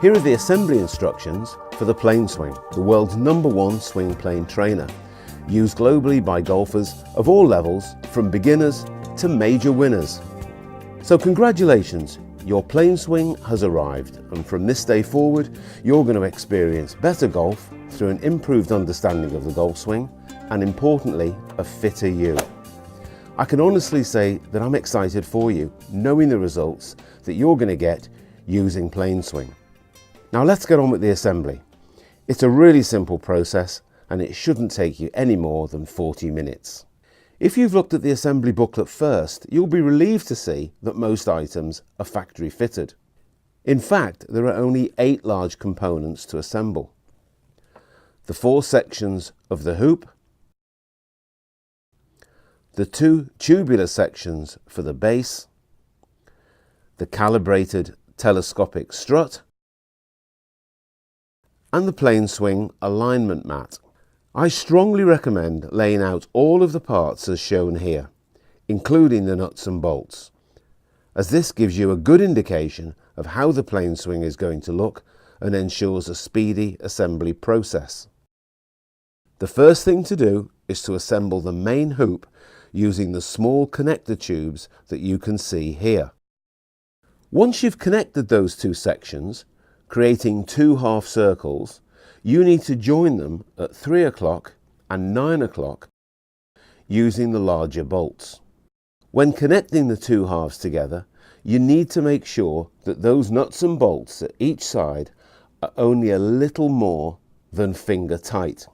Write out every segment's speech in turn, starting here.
Here are the assembly instructions for the PlaneSWING, the world's #1 swing plane trainer, used globally by golfers of all levels, from beginners to major winners. So congratulations, your PlaneSWING has arrived, and from this day forward you're going to experience better golf through an improved understanding of the golf swing and, importantly, a fitter you. I can honestly say that I'm excited for you, knowing the results that you're going to get using PlaneSWING. Now let's get on with the assembly. It's a really simple process and it shouldn't take you any more than 40 minutes. If you've looked at the assembly booklet first, you'll be relieved to see that most items are factory fitted. In fact, there are only 8 large components to assemble. The 4 sections of the hoop, the 2 tubular sections for the base, the calibrated telescopic strut, and the PlaneSWING alignment mat. I strongly recommend laying out all of the parts as shown here, including the nuts and bolts, as this gives you a good indication of how the PlaneSWING is going to look and ensures a speedy assembly process. The first thing to do is to assemble the main hoop using the small connector tubes that you can see here. Once you've connected those 2 sections, creating 2 half circles, you need to join them at 3 o'clock and 9 o'clock using the larger bolts. When connecting the 2 halves together, you need to make sure that those nuts and bolts at each side are only a little more than finger tight.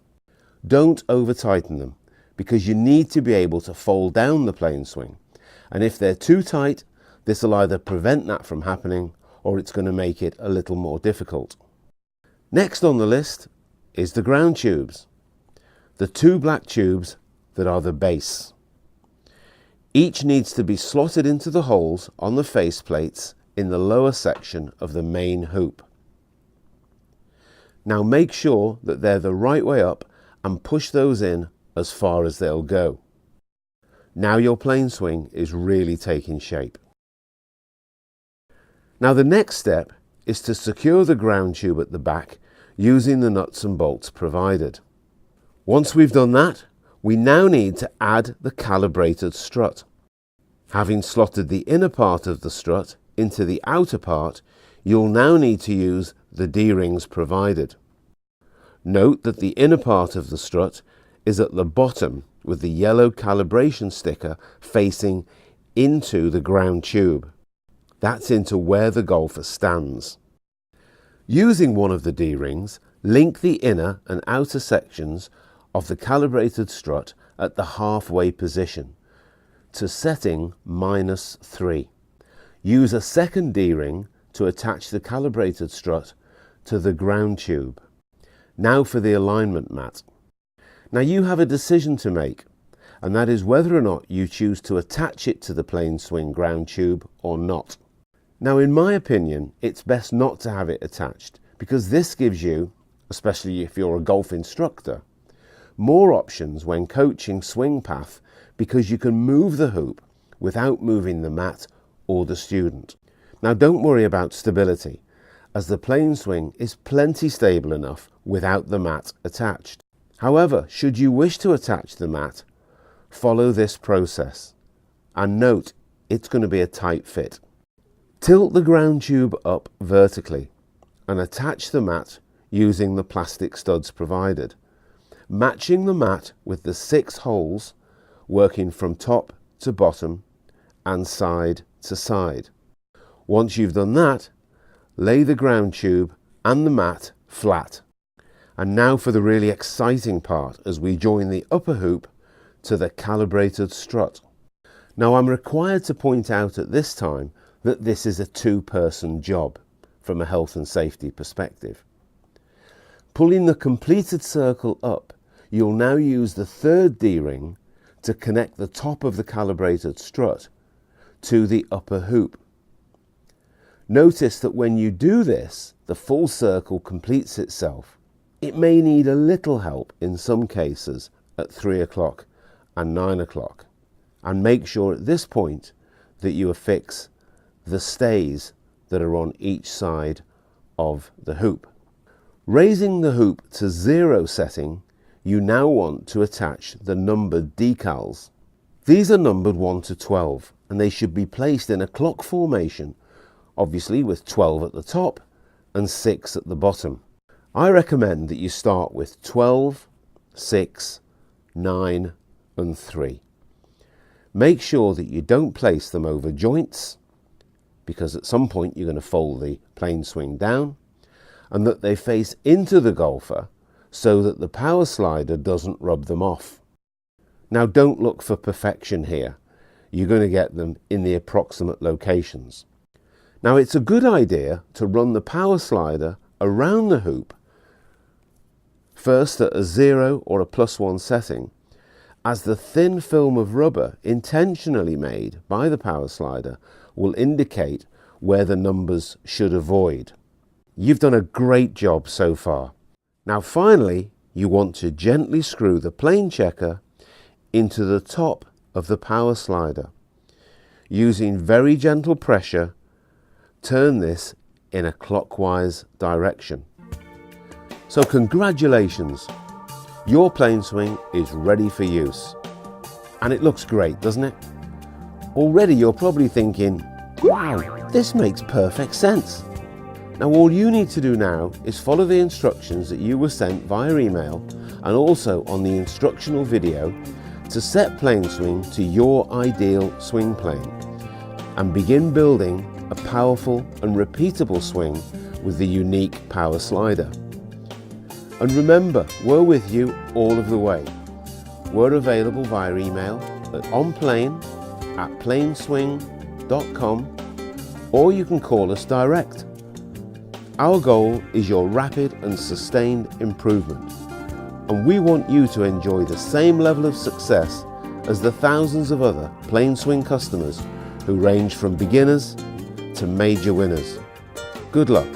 Don't over tighten them, because you need to be able to fold down the PlaneSWING, and if they're too tight, this will either prevent that from happening or it's going to make it a little more difficult. Next on the list is the ground tubes, the 2 black tubes that are the base. Each needs to be slotted into the holes on the face plates in the lower section of the main hoop. Now make sure that they're the right way up and push those in as far as they'll go. Now your PlaneSWING is really taking shape. Now the next step is to secure the ground tube at the back using the nuts and bolts provided. Once we've done that, we now need to add the calibrated strut. Having slotted the inner part of the strut into the outer part, you'll now need to use the D-rings provided. Note that the inner part of the strut is at the bottom with the yellow calibration sticker facing into the ground tube. That's into where the golfer stands. Using one of the D-rings, link the inner and outer sections of the calibrated strut at the halfway position to setting -3. Use a second D-ring to attach the calibrated strut to the ground tube. Now for the alignment mat. Now you have a decision to make, and that is whether or not you choose to attach it to the PlaneSWING ground tube or not. Now in my opinion, it's best not to have it attached, because this gives you, especially if you're a golf instructor, more options when coaching swing path, because you can move the hoop without moving the mat or the student. Now don't worry about stability, as the PlaneSWING is plenty stable enough without the mat attached. However, should you wish to attach the mat, follow this process. And note, it's going to be a tight fit. Tilt the ground tube up vertically and attach the mat using the plastic studs provided, matching the mat with the 6 holes working from top to bottom and side to side. Once you've done that, lay the ground tube and the mat flat. And now for the really exciting part as we join the upper hoop to the calibrated strut. Now I'm required to point out at this time that this is a 2-person job from a health and safety perspective. Pulling the completed circle up, you'll now use the 3rd D-ring to connect the top of the calibrated strut to the upper hoop. Notice that when you do this, the full circle completes itself. It may need a little help in some cases at 3 o'clock and 9 o'clock. And make sure at this point that you affix the stays that are on each side of the hoop. Raising the hoop to 0 setting, you now want to attach the numbered decals. These are numbered 1 to 12 and they should be placed in a clock formation, obviously with 12 at the top and 6 at the bottom. I recommend that you start with 12, 6, 9 and 3. Make sure that you don't place them over joints, because at some point you're going to fold the PlaneSWING down, and that they face into the golfer so that the power slider doesn't rub them off. Now don't look for perfection here. You're going to get them in the approximate locations. Now it's a good idea to run the power slider around the hoop, first at a 0 or a +1 setting, as the thin film of rubber intentionally made by the power slider will indicate where the numbers should avoid. You've done a great job so far. Now finally, you want to gently screw the plane checker into the top of the power slider. Using very gentle pressure, turn this in a clockwise direction. So congratulations, your PlaneSWING is ready for use. And it looks great, doesn't it? Already you're probably thinking, wow, this makes perfect sense. Now all you need to do now is follow the instructions that you were sent via email and also on the instructional video to set PlaneSWING to your ideal swing plane and begin building a powerful and repeatable swing with the unique power slider. And remember, we're with you all of the way. We're available via email at onplane@planeswing.com, or you can call us direct. Our goal is your rapid and sustained improvement, and we want you to enjoy the same level of success as the thousands of other PlaneSWING customers who range from beginners to major winners. Good luck.